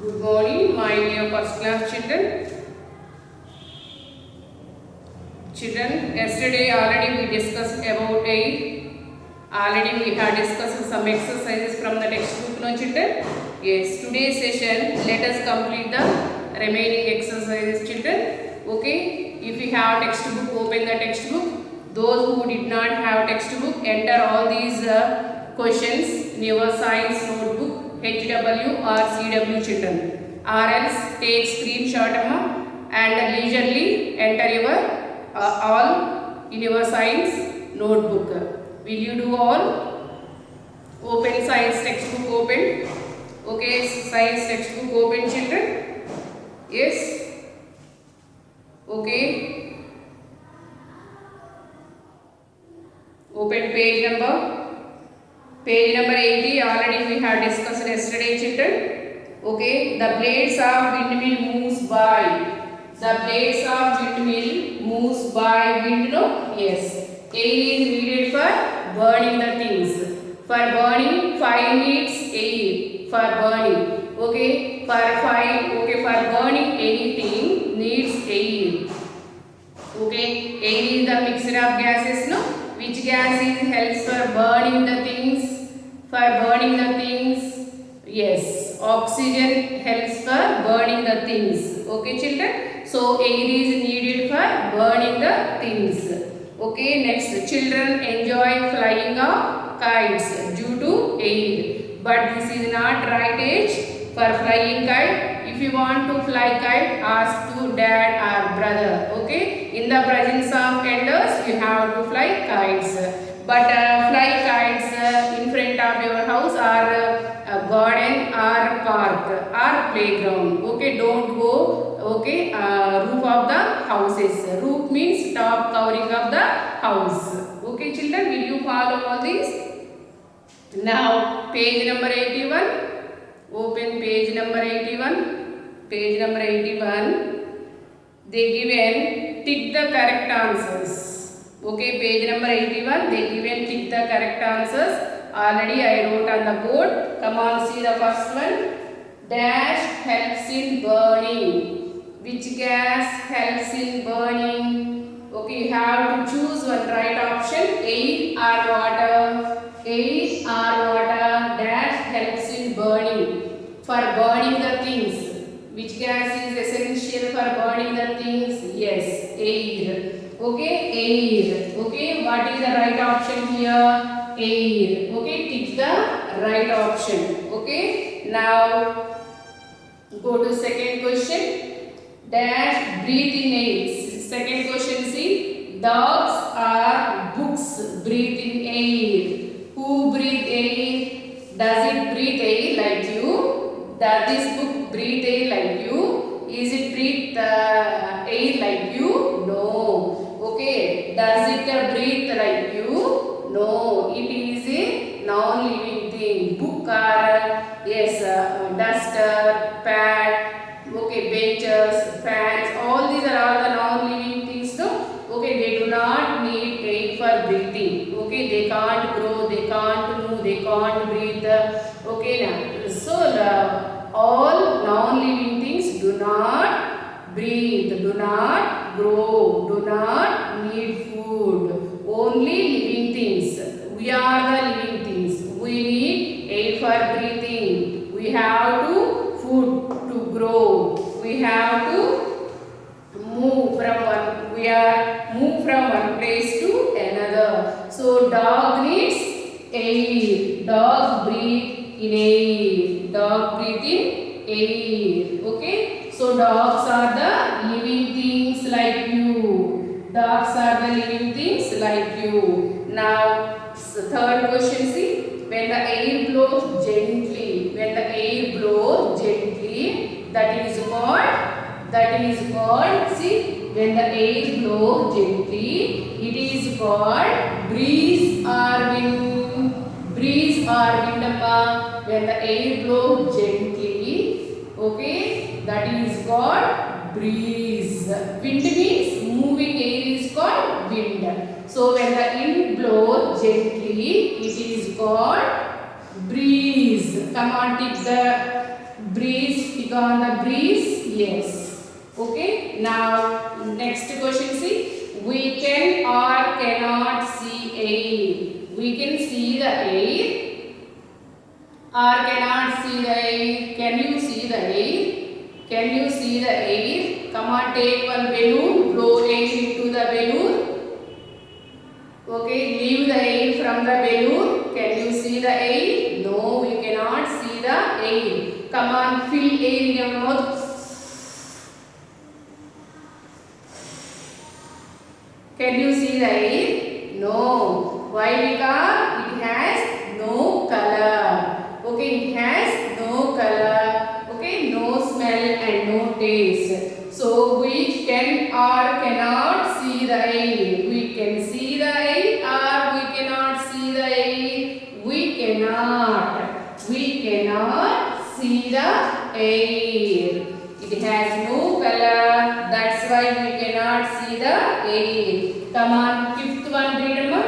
Good morning, my dear first class children. Children, yesterday already we discussed about already we had discussed some exercises from the textbook, no children? Yes, today's session, let us complete the remaining exercises, children. Okay, if you have textbook, open the textbook. Those who did not have textbook, enter all these questions in your science notebook, HW or CW, children. Or else take screenshot and leisurely enter your all in your science notebook. Will you do all? Open science textbook, open. Okay, science textbook open, children. Yes. Okay. Open page number 80. Already we have discussed yesterday, children. Okay. The blades of windmill moves by. The blades of windmill moves by wind. No? Yes. Air is needed for burning the things. For burning, fire needs air. For burning. Okay. For burning anything needs air. Okay. Air is the mixture of gases. No? Which gas helps for burning the things? For burning the things. Yes. Oxygen helps for burning the things. Okay, children. So air is needed for burning the things. Okay, next, children enjoy flying of kites due to air. But this is not right age for flying kite. If you want to fly kite, ask to dad or brother. Okay, in the presence of elders, you have to fly kites. But fly kites in front of your house or a garden or park or playground. Okay, don't go. Okay, roof of the houses. Roof means top covering of the house. Okay, children, will you follow all these? Now, page number 81. Open page number 81. Page number 81. They given tick the correct answers. Okay, page number 81. They given tick the correct answers. Already I wrote on the board. Come on, see the first one. Dash helps in burning. Which gas helps in burning? Okay, you have to choose one right option. Air or water? Air or water? Dash helps in burning. For burning the things. Which gas is essential for burning the things? Yes, air. Okay, air. Okay, what is the right option here? Air. Okay, tick the right option. Okay, now go to second question. Dash breathe in air. Second question, see. Dogs or books breathe in air. Who breathe air? Does it breathe air like you? Does this book breathe air like you? Is it breathe air like you? No. Okay. Does it breathe like you? No. It is a non-living thing. Book or yes, duster, pad. Okay, benches, fans, all these are all the non-living things. No? Okay, they do not need air for breathing. Okay, they can't grow, they can't move, they can't breathe. Okay, now, so all non-living things do not breathe, do not grow, do not need food. Only living things. We are the living things. We need air for breathing. We have to food to grow. We have to move from one place to another. So dog needs air. Dog breathe in air. Dog breathe in air. Okay. So dogs are the living things like you. Dogs are the living things like you. Now third question, see. When the air blows gently. When the air blows gently, that is called, see, when the air blows gently, it is called breeze or wind. Breeze or wind, when the air blows gently, okay, that is called breeze. Wind means moving air is called wind. So when the wind blows gently, it is called breeze. Come on, tick the breeze stick on the breeze? Yes. Okay. Now next question, see. We can or cannot see air. We can see the air or cannot see the air. Can you see the air? Can you see the air? Come on, take one balloon, blow air into the balloon. Okay, leave the air from the balloon. Can you see the air? No, we cannot see the air. Come on, fill air in your mouth. Can you see the air? No. Why? Because it has no color. Okay, it has no color. Okay, no smell and no taste. So we can or cannot see the air. We can see the air or we cannot see the air. We cannot. We cannot see the air. It has no color. That's why we cannot see the air. Come on, fifth one, read them.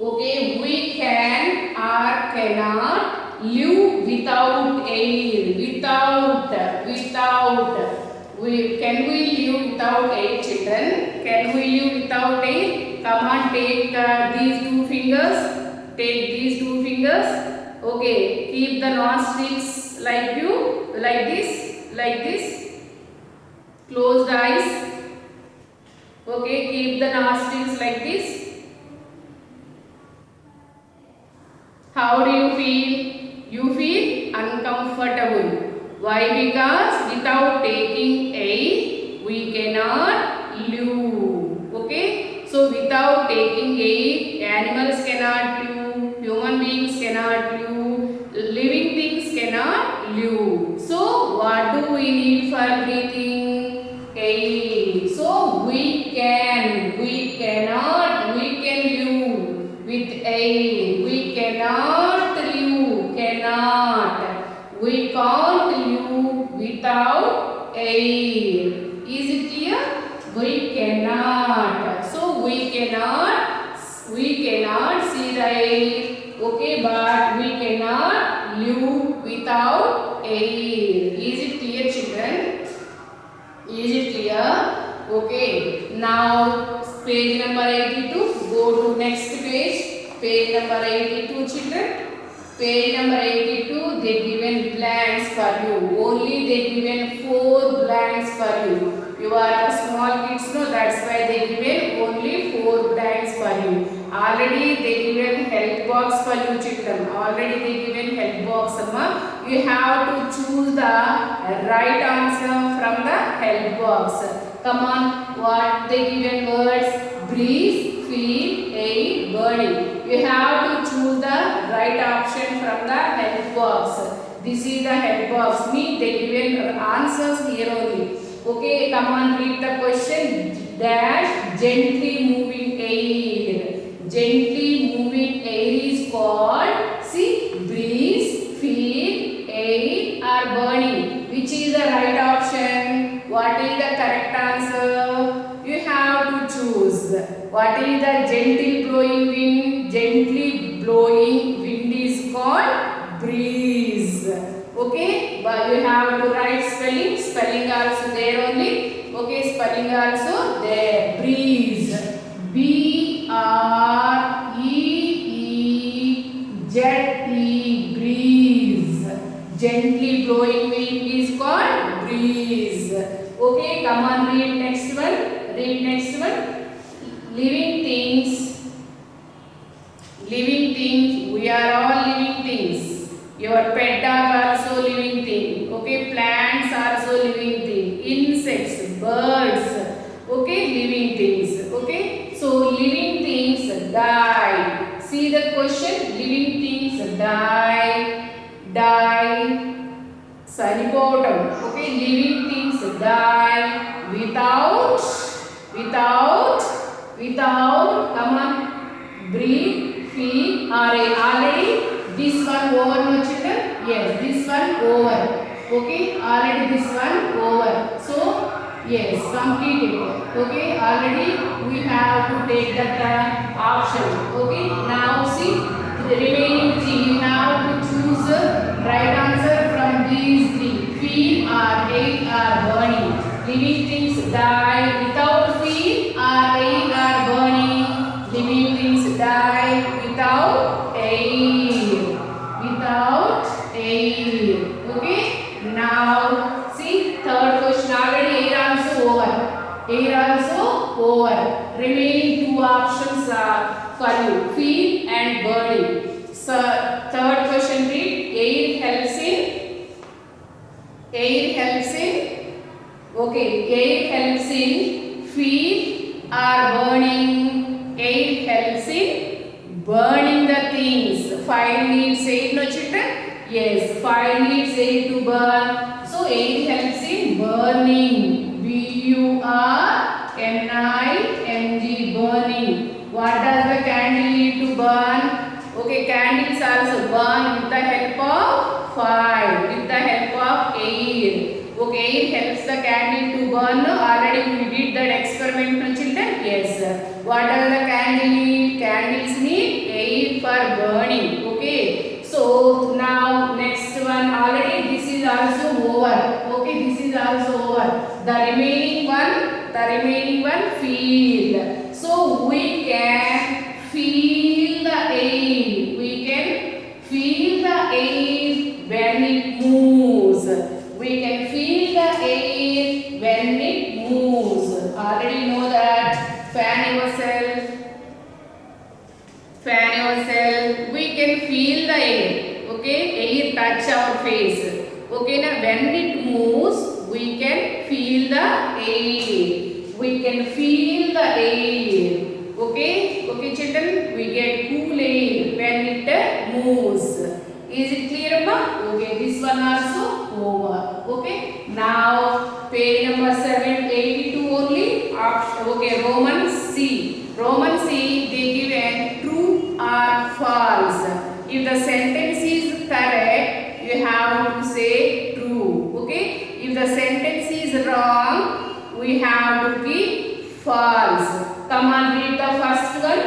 Okay, we can or cannot live without air. Can we live without air, children? Can we live without air? Come on, take these two fingers. Take these two fingers. Okay, keep the nostrils like this. Close the eyes. Okay, keep the nostrils like this. How do you feel? You feel uncomfortable. Why? Because without taking air, we cannot live. Okay? So without taking air, animals cannot live, human beings cannot live, living things cannot live. So what do we need for breathing? Air. So we can live with air. We cannot live, we can't live without air. Is it clear? We cannot. So we cannot see the air. Okay, but we cannot live without air. Is it clear, children? Is it clear? Okay. Now page number 82. Go to next page. Page number 82, children. Page number 82, they given blanks for you. Only they given 4 blanks for you. You are small kids, no? That's why they given only 4 blanks for you. Already they given help box for you, children. Already they given help box, amma. You have to choose the right answer from the help box. Come on, what they given words? Breeze, feel, air, burning. You have to choose the right option from the help box. This is the help box. Me, they given answers here only. Okay, come on, read the question. Dash gently moving air. Gently moving air is called, see, breeze, feel, air or burning. Which is the right option? What is the correct answer? You have to choose. What is the gentle blowing wind? Gently blowing wind is called breeze. Okay, but you have to write spelling. Spelling also there only. Okay, spelling also there. Breeze. B-R-E-E-Z-E. Breeze. Gently blowing wind is called breeze. Okay, come on, read next one. Read next one. Living things. Living things. We are all living things. Your pet dog also living thing. Okay, plants also living thing. Insects, birds. Okay, living things. Okay, so living things die. See the question. Living things die. Die. Sanipotum. Okay, living things die without, come on, breathe, feel, already this one over, no children? Yes, this one over. Okay, already this one over. So, yes, complete it. Okay, already we have to take that option. Okay, now see, the remaining 3, you have to choose right answer from these 3. Fuel or air are burning. Living things die without fuel or air are burning. Living things die without air. Without air. Okay. Now see third question. Already air also over. Air also over. Remaining two options are for you: fuel and burning. So third question read: air helps in okay, air helps in fuel or burning. Air helps in burning the things. Fire needs air, no children? Yes, fire needs air to burn. So air helps in burning. burning. Burning. What does the candle need to burn? Okay, candles also burn with the help of fire, with the help of air. Okay, air helps the candle to burn. Already we did that experiment, no children? Yes. What does the candle need? Candles need air for burning. Okay. So now next one, already this is also over. Okay, this is also over. The remaining one feel. So we can feel the air. We can feel the air when it moves. We can feel the air when it moves. Already know that. Fan yourself. We can feel the air. Okay, air touch our face. Okay, now when it moves, we can feel the air. We can feel the air. Okay, children, we get cool air when it moves. Is it clear, ma? Okay, this one also over. Okay, now page number 782 only. Okay, Roman C. They give a true or false. If the sentence is correct, you have to say true. Okay, if the sentence is wrong, we have to give false. Come on, read the first one.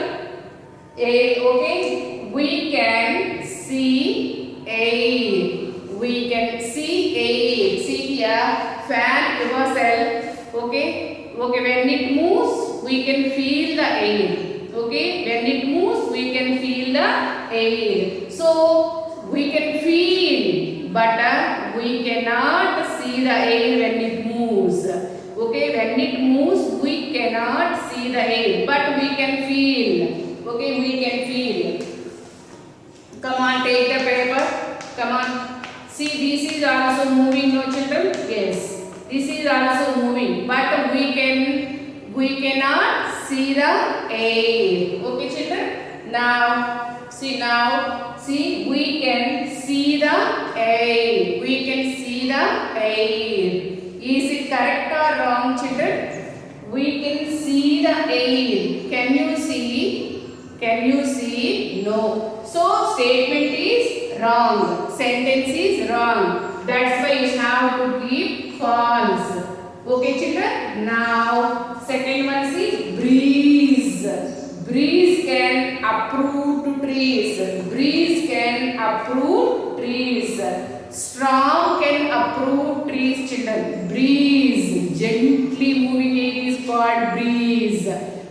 Okay, we can see air. We can see air. See here, fan yourself. Okay, when it moves, we can feel the air. Okay, when it moves, we can feel the air. So we can feel, but we cannot see the air when it moves. Okay, when it moves, we cannot see the air, but we can feel. Okay, we can feel. Come on, take the paper. Come on. See, this is also moving, no children? Yes, this is also moving, but we cannot see the air. Okay, children? Now, see, we can see the air. We can see the air. Is it correct or wrong, children? We can see the air. Can you see? No. So statement is wrong. Sentence is wrong. That's why you have to give false. Okay, children? Now second one is breeze. Breeze can uproot trees. Breeze can uproot trees. Storm can uproot trees, children. Breeze, gently moving air is called breeze.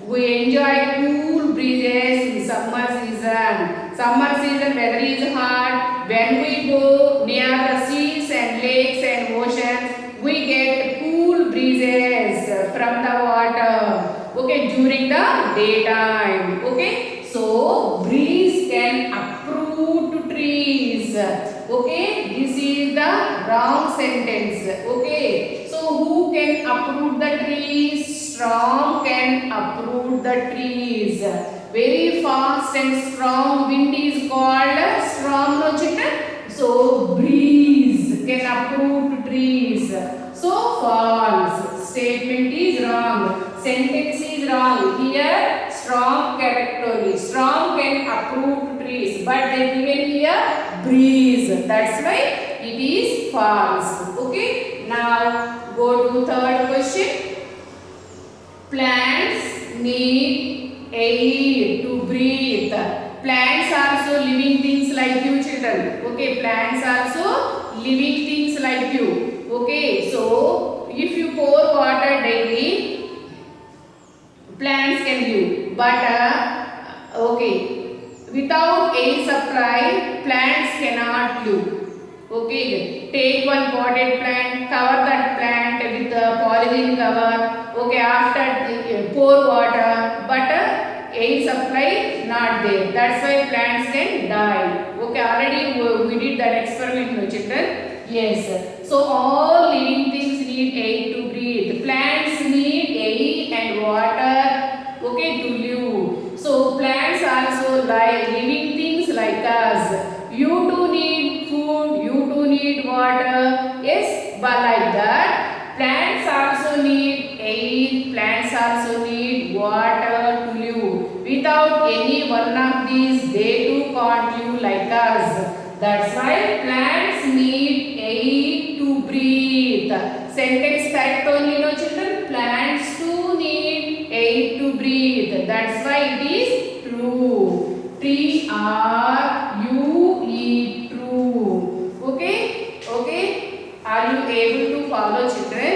We enjoy cool breezes in summer season. Summer season weather is hot. When we go near the seas and lakes and oceans, we get cool breezes from the water. Okay, during the daytime. Okay, so breeze can uproot trees. Okay, this is the wrong sentence. Okay, so who can uproot the trees? Storm can uproot the trees. Very fast and strong wind is called storm, no children? So breeze can uproot trees. So false. Statement is wrong. Sentence is wrong. Here storm correct only. Storm can uproot trees, but they given here breeze. That's why it is false. Okay. Now go to third question. Plants need air to breathe. Plants are also living things like you, children. Okay, plants are also living things like you. Okay, so if you pour water daily, plants can live. But okay, without air supply, plants cannot live. Okay, take one potted plant, cover that plant with a polythene cover. Okay, after pour water, but air supply not there. That's why plants can die. Okay, already we did that experiment, no children. Yes. So all living things need air to breathe. Plants need air and water. Okay, to live. So plants also like living things like us. You too need food, you too need water. Yes, but like that, plants also need air, plants also need water to live. Without any one of these, they too can't live like us. That's why plants need air to breathe. Sentence correct only, no children? Plants too need air to breathe. That's why it is true. True. True. Okay? Okay? Are you able to follow, children?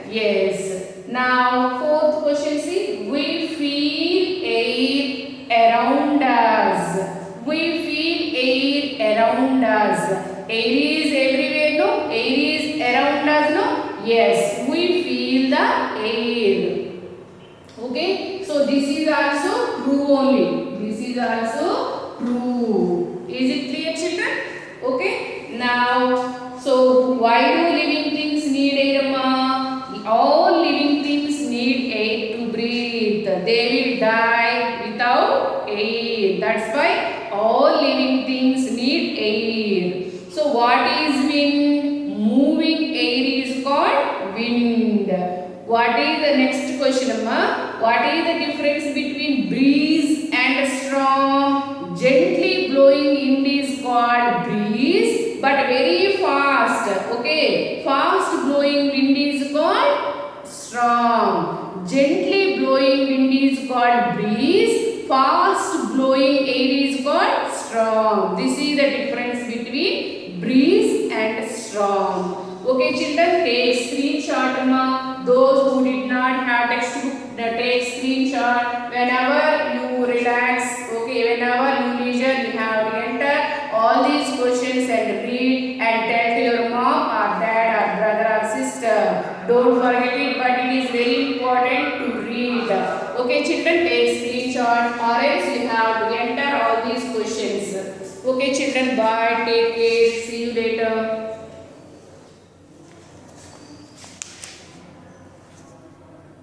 Yes. Now, fourth question, see. We feel air around us. We feel air around us. Air is everywhere, no? Air is around us, no? Yes. We feel the air. Okay? So, this is also true only. This is also true. Is it clear, children? Okay. Now, so why do living things need air, ma? All living things need air to breathe. They will die without air. That's why all living things need air. So what is wind? Moving air is called wind. What is the next question, amma? What is the difference between breeze and storm? Gently blowing wind is called breeze, but very fast. Okay, fast blowing wind is called storm. Gently blowing wind is called breeze. Fast blowing air is called storm. This is the difference between breeze and storm. Okay, children, take screenshot, ma. Those who did not have textbook, take screenshot. Whenever you relax, okay, whenever you leisure, you have to enter all these questions and read and tell to your mom or dad or brother or sister. Don't forget it, but it is very important to read. Okay, children, take screenshot or else you have to enter all these questions. Okay, children, bye. Take care.